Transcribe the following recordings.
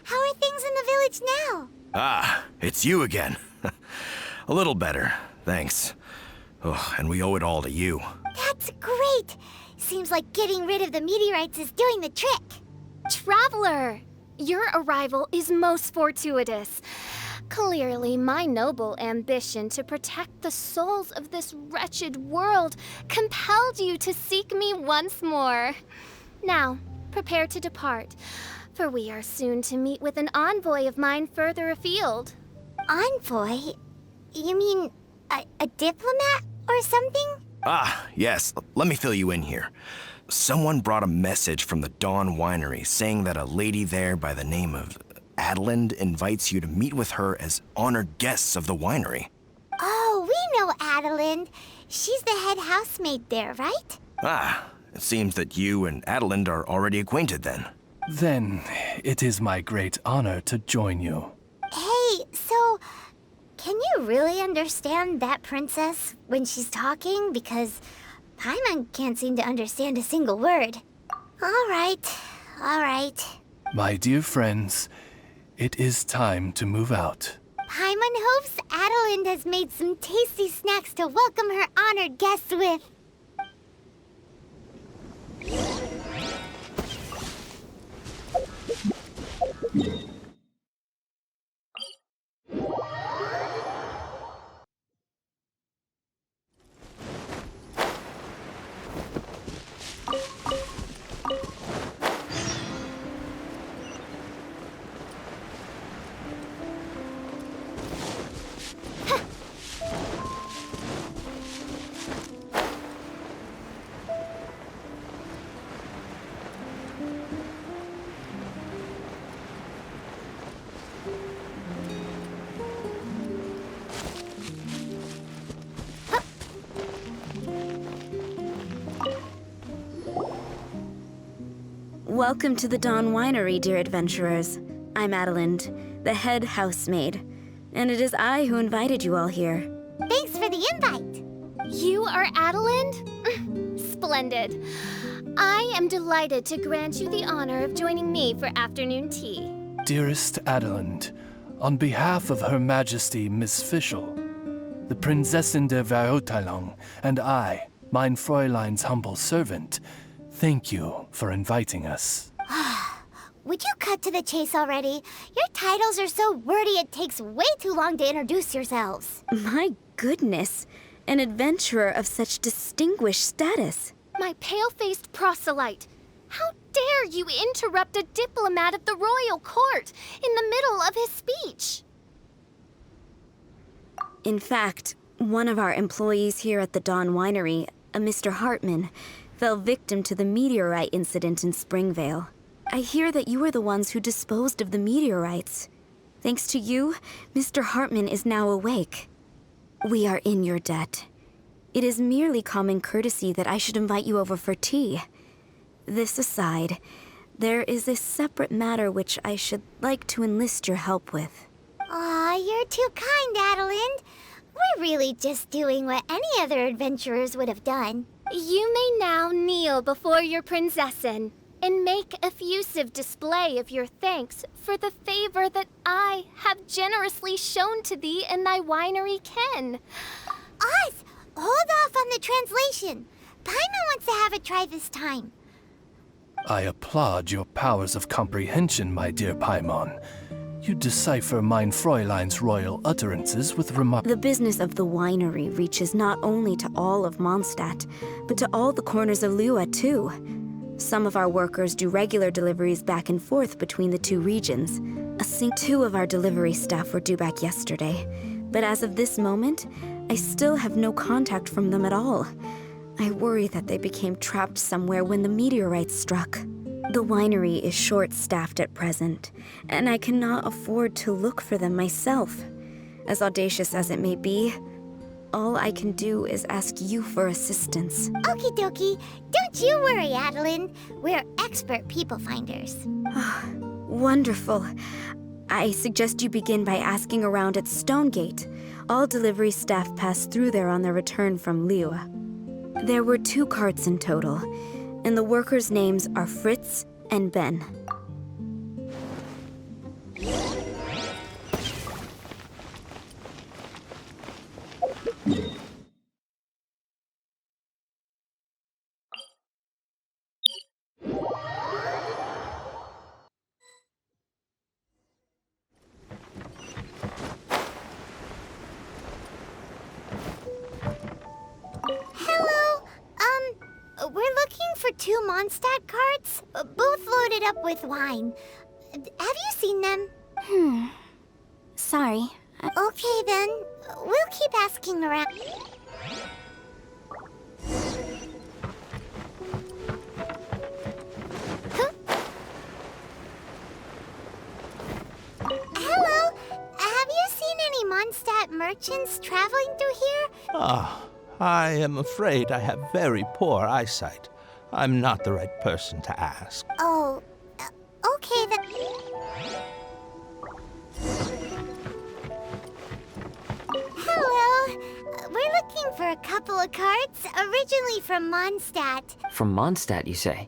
How are things in the village now? Ah, it's you again. A little better, thanks. Oh, and we owe it all to you. That's great! Seems like getting rid of the meteorites is doing the trick. Traveler! Your arrival is most fortuitous. Clearly, my noble ambition to protect the souls of this wretched world compelled you to seek me once more. Now, prepare to depart, for we are soon to meet with an envoy of mine further afield. Envoy? You mean a diplomat or something? Ah, yes. Let me fill you in here. Someone brought a message from the Dawn Winery saying that a lady there by the name of Adeline invites you to meet with her as honored guests of the winery. Oh, we know Adeline. She's the head housemaid there, right? Ah, it seems that you and Adeline are already acquainted then. Then it is my great honor to join you. Hey, so can you really understand that princess when she's talking? Because Paimon can't seem to understand a single word. All right. My dear friends, it is time to move out. Paimon hopes Adeline has made some tasty snacks to welcome her honored guests with. Welcome to the Dawn Winery, dear adventurers. I'm Adeline, the head housemaid, and it is I who invited you all here. Thanks for the invite. You are Adeline? Splendid. I am delighted to grant you the honor of joining me for afternoon tea. Dearest Adeline, on behalf of Her Majesty Miss Fischl, the Prinzessin der Verurteilung, and I, mein Fräulein's humble servant, thank you for inviting us. Would you cut to the chase already? Your titles are so wordy it takes way too long to introduce yourselves. My goodness, an adventurer of such distinguished status. My pale-faced proselyte. How dare you interrupt a diplomat of the royal court in the middle of his speech? In fact, one of our employees here at the Dawn Winery, a Mr. Hartman, fell victim to the meteorite incident in Springvale. I hear that you were the ones who disposed of the meteorites. Thanks to you, Mr. Hartman is now awake. We are in your debt. It is merely common courtesy that I should invite you over for tea. This aside, there is a separate matter which I should like to enlist your help with. Aw, you're too kind, Adeline. We're really just doing what any other adventurers would have done. You may now kneel before your Prinzessin and make effusive display of your thanks for the favor that I have generously shown to thee in thy winery ken. Oz, hold off on the translation. Paimon wants to have a try this time. I applaud your powers of comprehension, my dear Paimon. You decipher mein Fräulein's royal utterances with The business of the winery reaches not only to all of Mondstadt, but to all the corners of Lua, too. Some of our workers do regular deliveries back and forth between the two regions. Two of our delivery staff were due back yesterday, but as of this moment, I still have no contact from them at all. I worry that they became trapped somewhere when the meteorite struck. The winery is short-staffed at present, and I cannot afford to look for them myself. As audacious as it may be, all I can do is ask you for assistance. Okie dokie. Don't you worry, Adeline. We're expert people finders. Wonderful. I suggest you begin by asking around at Stonegate. All delivery staff pass through there on their return from Liyue. There were 2 carts in total, and the workers' names are Fritz and Ben. Hello. We're looking for 2 Mondstadt carts, both loaded up with wine. Have you seen them? Sorry. Okay then. We'll keep asking around. Huh? Hello. Have you seen any Mondstadt merchants traveling through here? Ah, I am afraid I have very poor eyesight. I'm not the right person to ask. Oh, okay then. Hello. We're looking for a couple of carts, originally from Mondstadt. From Mondstadt, you say?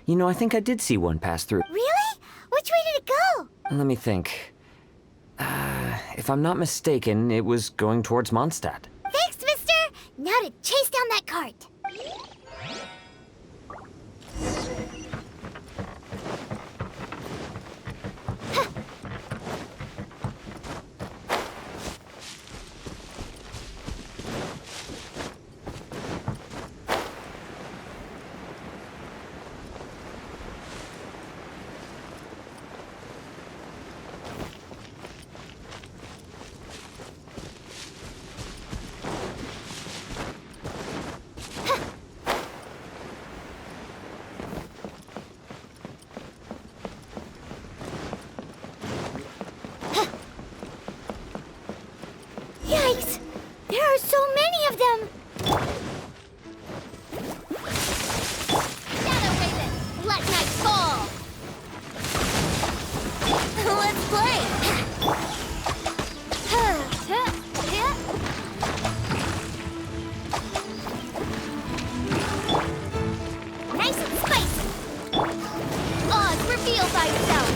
You know, I think I did see one pass through. Really? Which way did it go? Let me think. If I'm not mistaken, it was going towards Mondstadt. Thanks, mister! Now to chase down that cart. Yikes! There are so many of them! Shadow Raven, let night fall! Let's play! Nice and spicy! Oz, reveal thyself!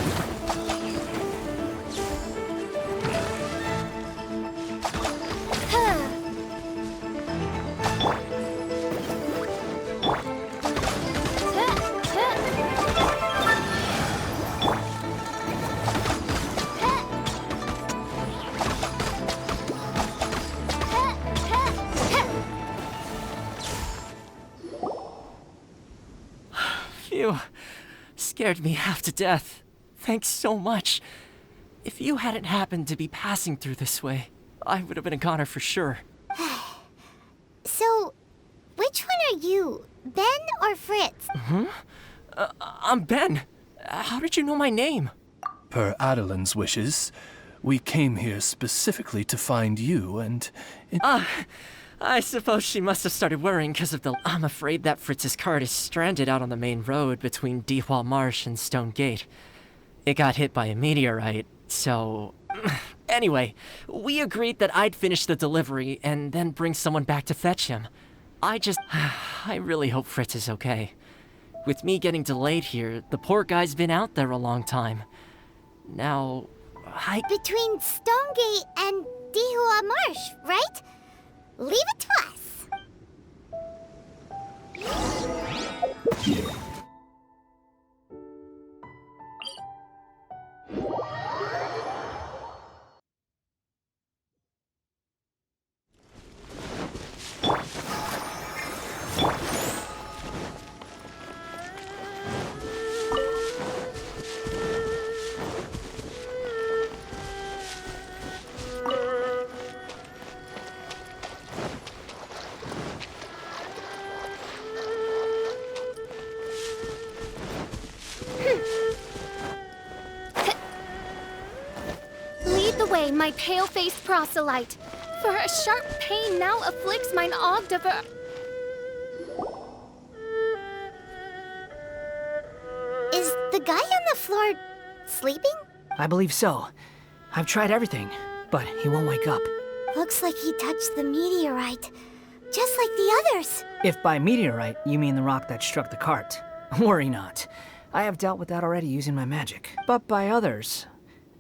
You scared me half to death. Thanks so much. If you hadn't happened to be passing through this way, I would have been a goner for sure. So, which one are you? Ben or Fritz? I'm Ben. How did you know my name? Per Adeline's wishes, we came here specifically to find you and... I suppose she must have started worrying because of the... I'm afraid that Fritz's cart is stranded out on the main road between Dihua Marsh and Stone Gate. It got hit by a meteorite, so... Anyway, we agreed that I'd finish the delivery and then bring someone back to fetch him. I really hope Fritz is okay. With me getting delayed here, the poor guy's been out there a long time. Now, Between Stonegate and Dihua Marsh, right? Leave it to us. Lead the way, my pale-faced proselyte. For a sharp pain now afflicts mine Auge de Ver... Is the guy on the floor sleeping? I believe so. I've tried everything, but he won't wake up. Looks like he touched the meteorite, just like the others. If by meteorite you mean the rock that struck the cart, worry not. I have dealt with that already using my magic. But by others,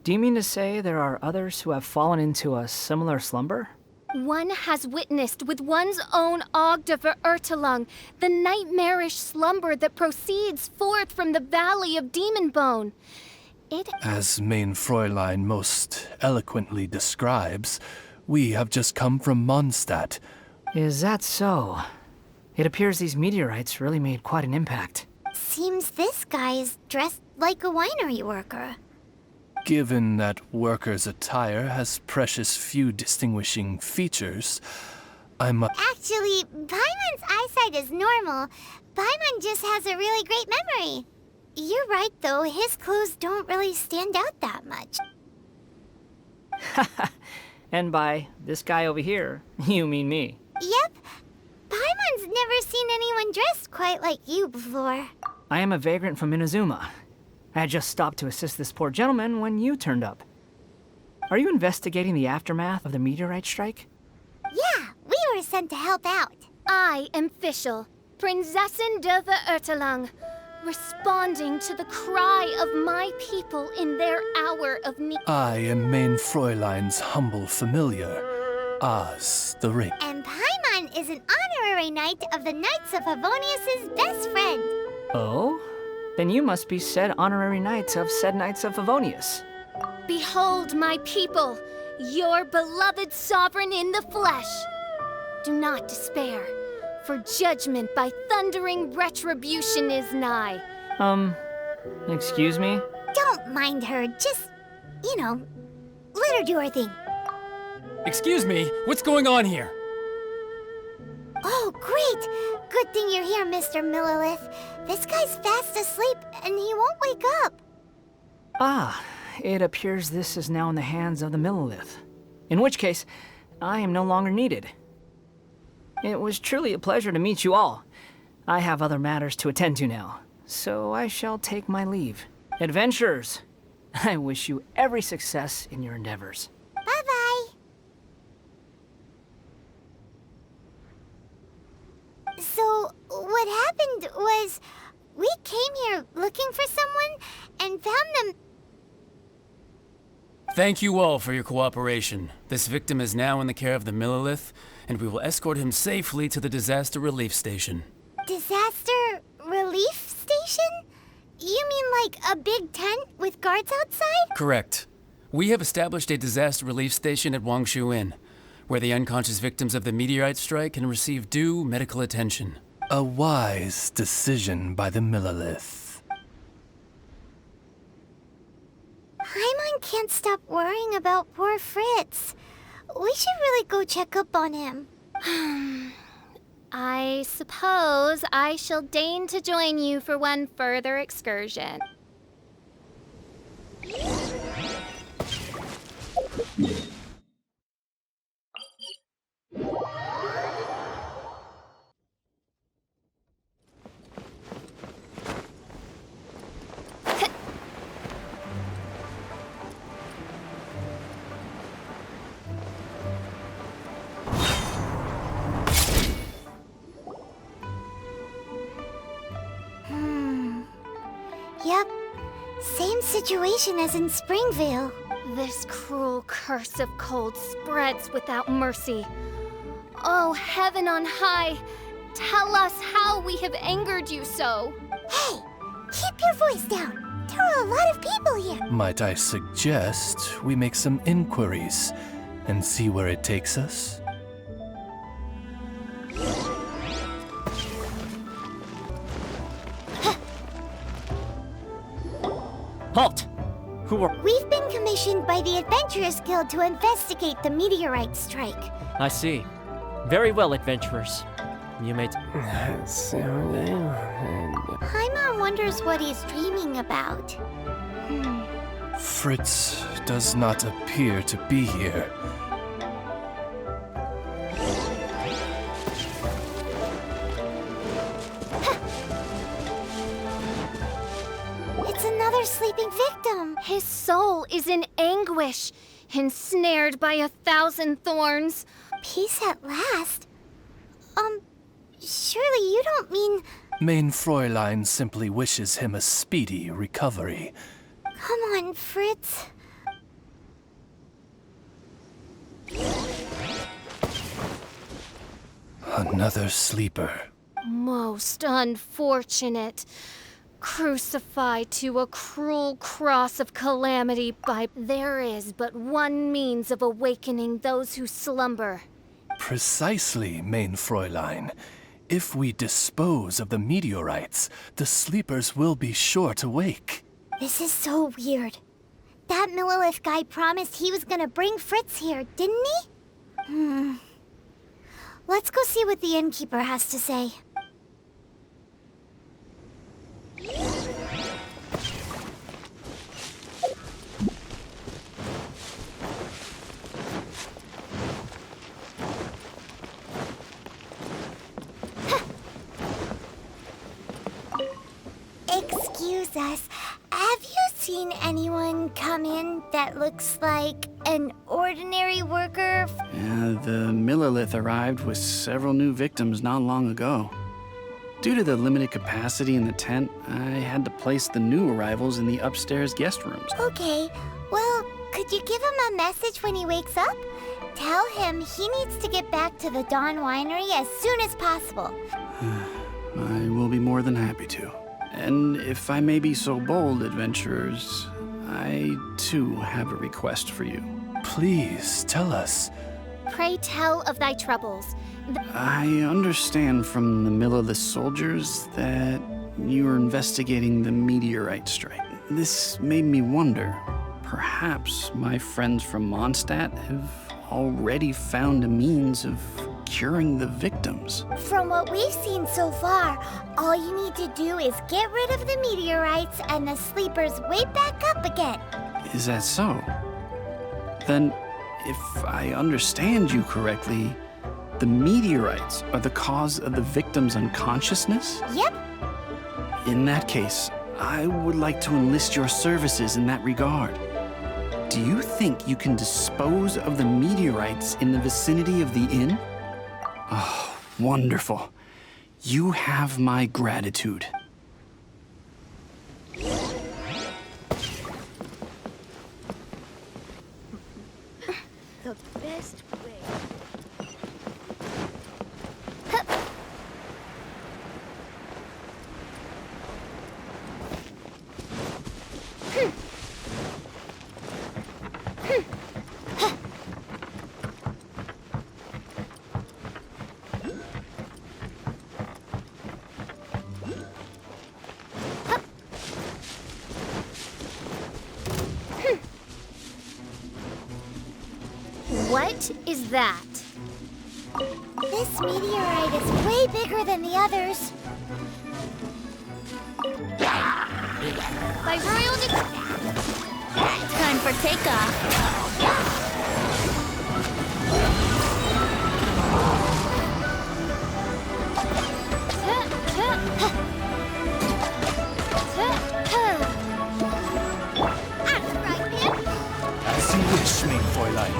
do you mean to say there are others who have fallen into a similar slumber? One has witnessed with one's own Auge de Verurtelung the nightmarish slumber that proceeds forth from the Valley of Demon Bone. It... As Main Fräulein most eloquently describes, we have just come from Mondstadt. Is that so? It appears these meteorites really made quite an impact. Seems this guy is dressed like a winery worker. Given that worker's attire has precious few distinguishing features, Actually, Paimon's eyesight is normal. Paimon just has a really great memory. You're right, though. His clothes don't really stand out that much. And by this guy over here, you mean me. Yep. Paimon's never seen anyone dressed quite like you before. I am a vagrant from Inazuma. I had just stopped to assist this poor gentleman when you turned up. Are you investigating the aftermath of the meteorite strike? Yeah, we were sent to help out. I am Fischl, Prinzessin de Verurtelung, responding to the cry of my people in their hour of need. I am Main Fräulein's humble familiar, Oz the Ring. And Paimon is an honorary knight of the Knights of Favonius' best friend. Oh? Then you must be said honorary knights of said Knights of Favonius. Behold my people, your beloved sovereign in the flesh. Do not despair, for judgment by thundering retribution is nigh. Excuse me? Don't mind her, just, let her do her thing. Excuse me, what's going on here? Oh, great! Good thing you're here, Mr. Millilith. This guy's fast asleep, and he won't wake up. Ah, it appears this is now in the hands of the Millilith. In which case, I am no longer needed. It was truly a pleasure to meet you all. I have other matters to attend to now, so I shall take my leave. Adventurers, I wish you every success in your endeavors. Bye-bye. So, what happened was, we came here looking for someone and found them. Thank you all for your cooperation. This victim is now in the care of the Millilith, and we will escort him safely to the disaster relief station. Disaster relief station? You mean like a big tent with guards outside? Correct. We have established a disaster relief station at Wangshu Inn, where the unconscious victims of the meteorite strike can receive due medical attention. A wise decision by the Millilith. Paimon can't stop worrying about poor Fritz. We should really go check up on him. I suppose I shall deign to join you for one further excursion. Yep, same situation as in Springvale. This cruel curse of cold spreads without mercy. Oh, heaven on high, tell us how we have angered you so. Hey, keep your voice down. There are a lot of people here. Might I suggest we make some inquiries and see where it takes us? Halt! Who are... We've been commissioned by the Adventurers Guild to investigate the meteorite strike. I see. Very well, adventurers. You may... Paimon wonders what he's dreaming about. Fritz does not appear to be here. another sleeping victim. His soul is in anguish, ensnared by 1,000 thorns. Peace at last? Surely you don't mean... Mein Fräulein simply wishes him a speedy recovery. Come on, Fritz. Another sleeper. Most unfortunate. Crucified to a cruel cross of calamity by... There is but one means of awakening those who slumber. Precisely, Mein Fräulein. If we dispose of the meteorites, the sleepers will be sure to wake. This is so weird. That Millilith guy promised he was gonna bring Fritz here, didn't he? Let's go see what the innkeeper has to say. Excuse us, have you seen anyone come in that looks like an ordinary worker? The Millilith arrived with several new victims not long ago. Due to the limited capacity in the tent, I had to place the new arrivals in the upstairs guest rooms. Okay, well, could you give him a message when he wakes up? Tell him he needs to get back to the Dawn Winery as soon as possible. I will be more than happy to. And if I may be so bold, adventurers, I too have a request for you. Please, tell us. Pray tell of thy troubles. I understand from the Millilith soldiers that you are investigating the meteorite strike. This made me wonder, perhaps my friends from Mondstadt have already found a means of curing the victims. From what we've seen so far, all you need to do is get rid of the meteorites and the sleepers wake back up again. Is that so? Then, if I understand you correctly, the meteorites are the cause of the victim's unconsciousness? Yep. In that case, I would like to enlist your services in that regard. Do you think you can dispose of the meteorites in the vicinity of the inn? Oh, wonderful. You have my gratitude. The best way. What is that? This meteorite is way bigger than the others. By royal Time for takeoff. As you wish, Mein Fräulein.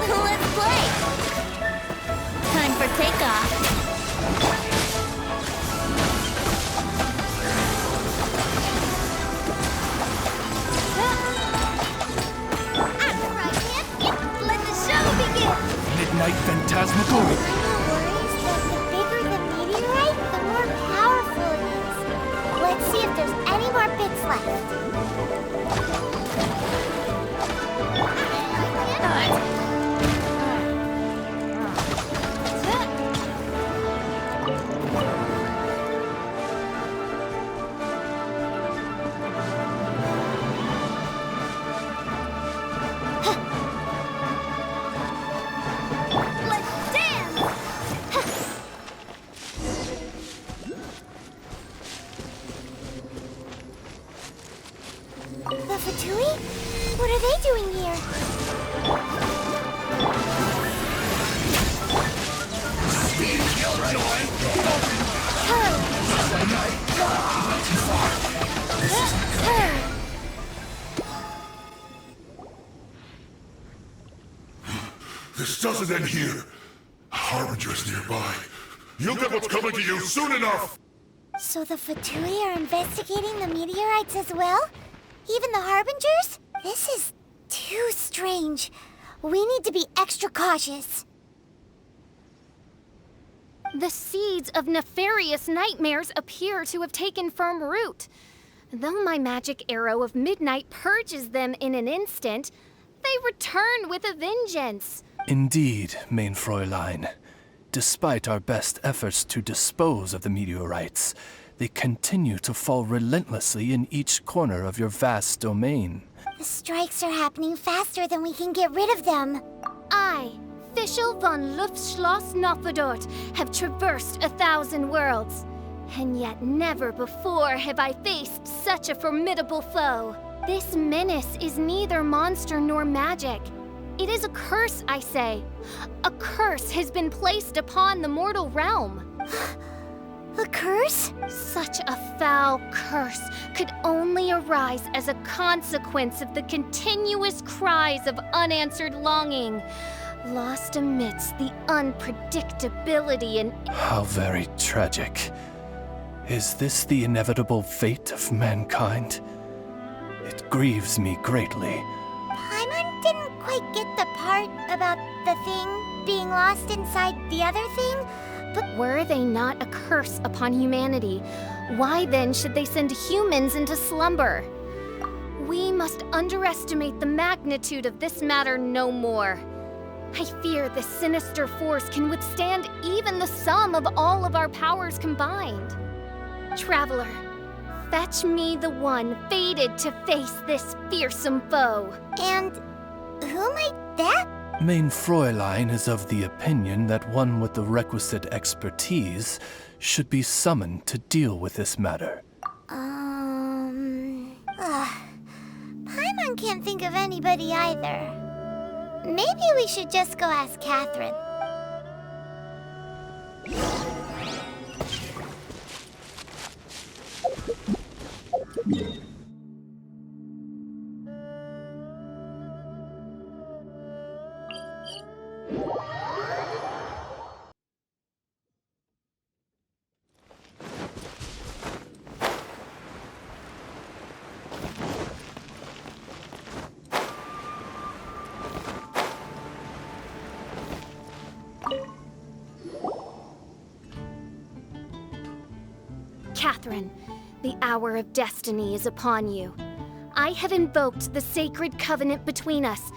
Let's play! Time for takeoff. Let the show begin! Midnight Phantasmagoria. No worries that the bigger the meteorite, the more powerful it is. Let's see if there's any more bits left. Let's dance! The Fatui? What are they doing here? This doesn't end here. Harbinger's nearby. You'll get what's coming to you soon enough! So the Fatui are investigating the meteorites as well? Even the Harbingers? This is too strange. We need to be extra cautious. The seeds of nefarious nightmares appear to have taken firm root. Though my magic arrow of midnight purges them in an instant, they return with a vengeance. Indeed, main Fräulein. Despite our best efforts to dispose of the meteorites, they continue to fall relentlessly in each corner of your vast domain. The strikes are happening faster than we can get rid of them. I, Fischl von Luftschloss Nofedort, have traversed 1,000 worlds. And yet never before have I faced such a formidable foe. This menace is neither monster nor magic. It is a curse, I say. A curse has been placed upon the mortal realm. A curse? Such a foul curse could only arise as a consequence of the continuous cries of unanswered longing, lost amidst the unpredictability and... How very tragic. Is this the inevitable fate of mankind? It grieves me greatly. Paimon didn't quite get the part about the thing being lost inside the other thing, but were they not a curse upon humanity, why then should they send humans into slumber? We must underestimate the magnitude of this matter no more. I fear this sinister force can withstand even the sum of all of our powers combined. Traveler, fetch me the one fated to face this fearsome foe. And who might that? Main Fräulein is of the opinion that one with the requisite expertise should be summoned to deal with this matter. Paimon can't think of anybody either. Maybe we should just go ask Catherine. Catherine, the hour of destiny is upon you. I have invoked the sacred covenant between us.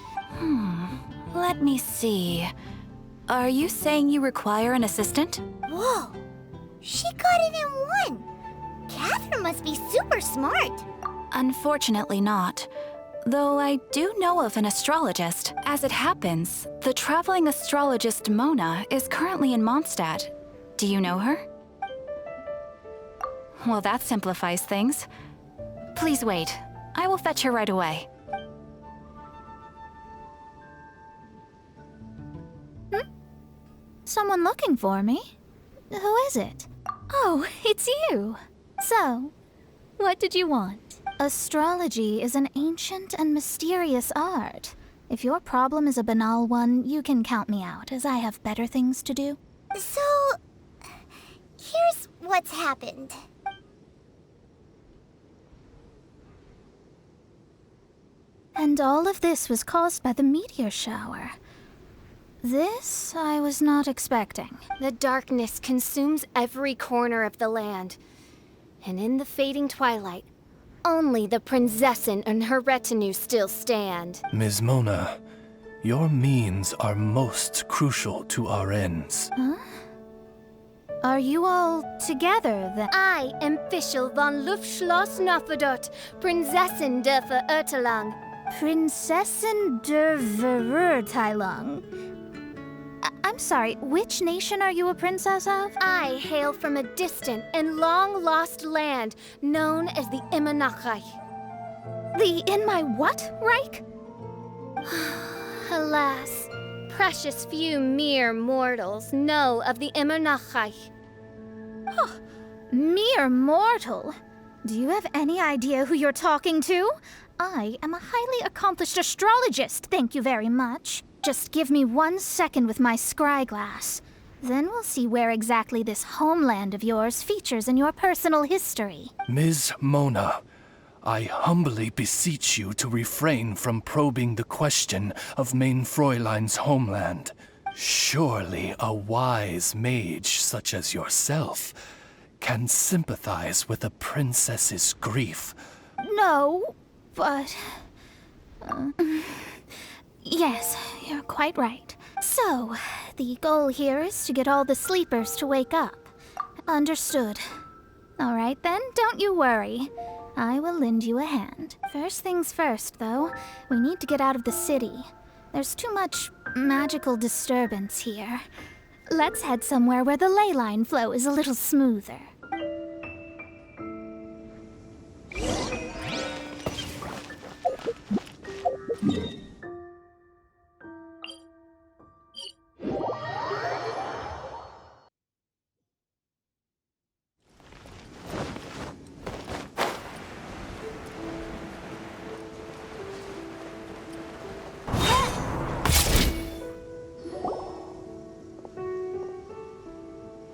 Let me see. Are you saying you require an assistant? Whoa! She got it in one! Catherine must be super smart! Unfortunately not. Though I do know of an astrologist. As it happens, the traveling astrologist Mona is currently in Mondstadt. Do you know her? Well, that simplifies things. Please wait. I will fetch her right away. Someone looking for me? Who is it? Oh, it's you! So, what did you want? Astrology is an ancient and mysterious art. If your problem is a banal one, you can count me out, as I have better things to do. So, here's what's happened. And all of this was caused by the meteor shower. This I was not expecting. The darkness consumes every corner of the land. And in the fading twilight, only the Prinzessin and her retinue still stand. Ms. Mona, your means are most crucial to our ends. Huh? Are you all together then? I am Fischl von Luftschloss Nofedort, Prinzessin der Verurteilung. Prinzessin der Verurteilung. I'm sorry, which nation are you a princess of? I hail from a distant and long-lost land known as the Immenachai. The in my what, Reich? Alas, precious few mere mortals know of the Immenachai. Oh, mere mortal? Do you have any idea who you're talking to? I am a highly accomplished astrologist, thank you very much. Just give me 1 second with my scry glass. Then we'll see where exactly this homeland of yours features in your personal history. Ms. Mona, I humbly beseech you to refrain from probing the question of Main Fräulein's homeland. Surely a wise mage such as yourself can sympathize with a princess's grief. No, but... yes, you're quite right. So, the goal here is to get all the sleepers to wake up. Understood. All right then, don't you worry. I will lend you a hand. First things first, though, we need to get out of the city. There's too much magical disturbance here. Let's head somewhere where the ley line flow is a little smoother.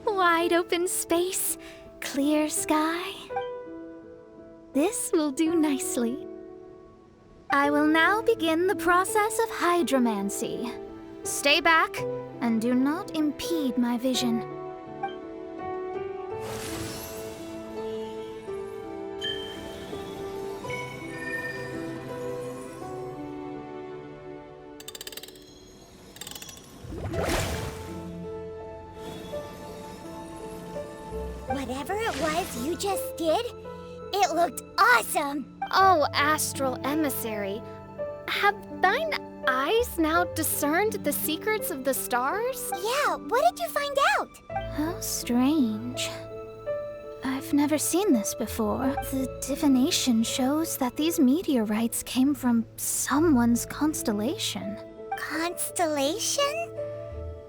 Wide open space, clear sky. This will do nicely. I will now begin the process of hydromancy. Stay back and do not impede my vision. Whatever it was you just did, it looked awesome! Oh, astral emissary, have thine eyes now discerned the secrets of the stars? Yeah, what did you find out? How strange. I've never seen this before. The divination shows that these meteorites came from someone's constellation. Constellation?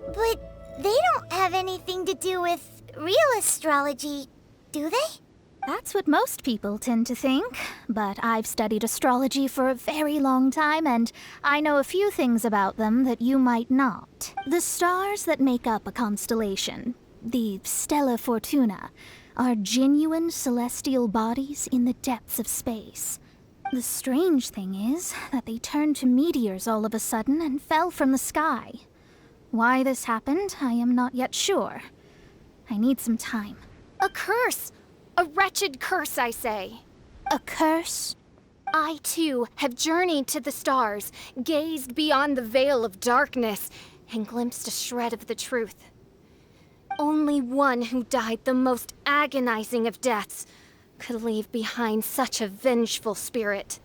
But they don't have anything to do with real astrology, do they? That's what most people tend to think, but I've studied astrology for a very long time, and I know a few things about them that you might not. The stars that make up a constellation, the Stella Fortuna, are genuine celestial bodies in the depths of space. The strange thing is that they turned to meteors all of a sudden and fell from the sky. Why this happened, I am not yet sure. I need some time. A curse! A wretched curse, I say. A curse? I, too, have journeyed to the stars, gazed beyond the veil of darkness, and glimpsed a shred of the truth. Only one who died the most agonizing of deaths could leave behind such a vengeful spirit.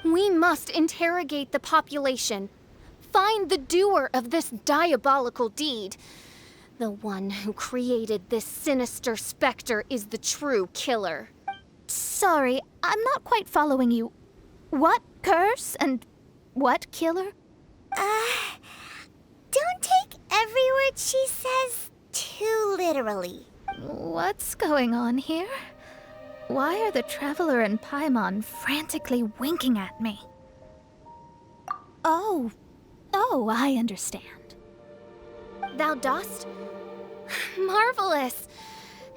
We must interrogate the population, find the doer of this diabolical deed. The one who created this sinister specter is the true killer. Sorry, I'm not quite following you. What curse and what killer? Don't take every word she says too literally. What's going on here? Why are the Traveler and Paimon frantically winking at me? Oh, I understand. Thou dost? Marvelous!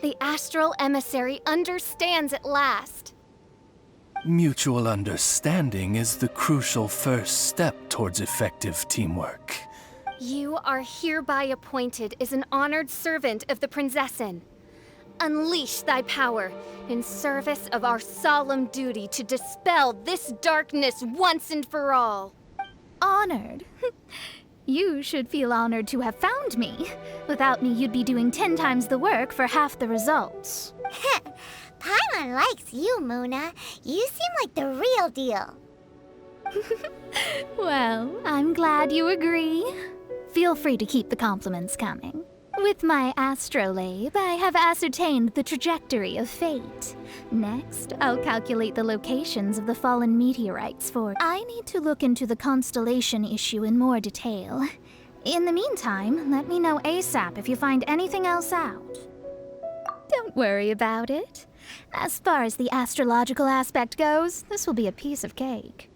The astral emissary understands at last. Mutual understanding is the crucial first step towards effective teamwork. You are hereby appointed as an honored servant of the Prinzessin. Unleash thy power in service of our solemn duty to dispel this darkness once and for all. Honored? You should feel honored to have found me. Without me, you'd be doing 10 times the work for half the results. Paimon likes you, Mona. You seem like the real deal. Well, I'm glad you agree. Feel free to keep the compliments coming. With my astrolabe, I have ascertained the trajectory of fate. Next, I'll calculate the locations of the fallen meteorites for... I need to look into the constellation issue in more detail. In the meantime, let me know ASAP if you find anything else out. Don't worry about it. As far as the astrological aspect goes, this will be a piece of cake.